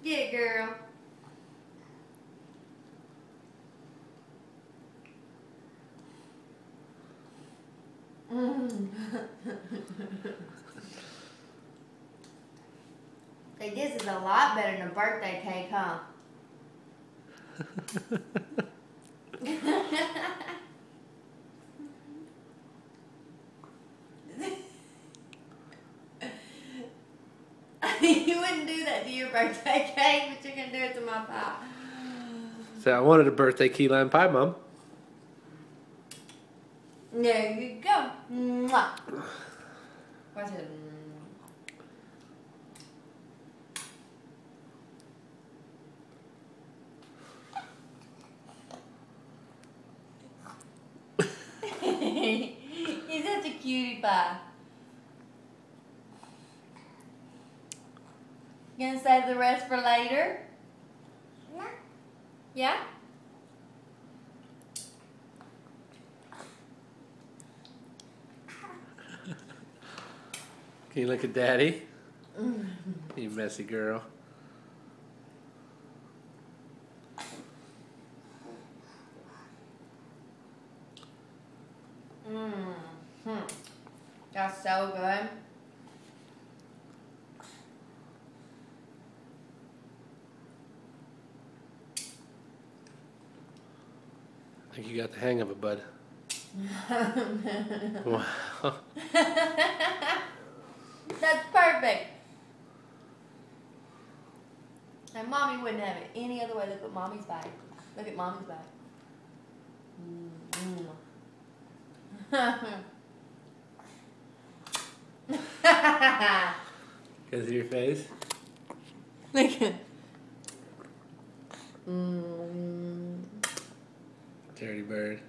Get it, girl. Hey, this is a lot better than a birthday cake, huh? You wouldn't do that to your birthday cake, but you're going to do it to my pie. So I wanted a birthday key lime pie, Mom. There you go. Mwah. Watch it. He's such a cutie pie. You gonna save the rest for later? No. Yeah? Can you look at Daddy? You messy girl. That's so good. I think you got the hang of it, bud. Wow. That's perfect. And Mommy wouldn't have it any other way. Look at Mommy's bag. Look at Mommy's bag. Can I see your face? Look at. Dirty bird.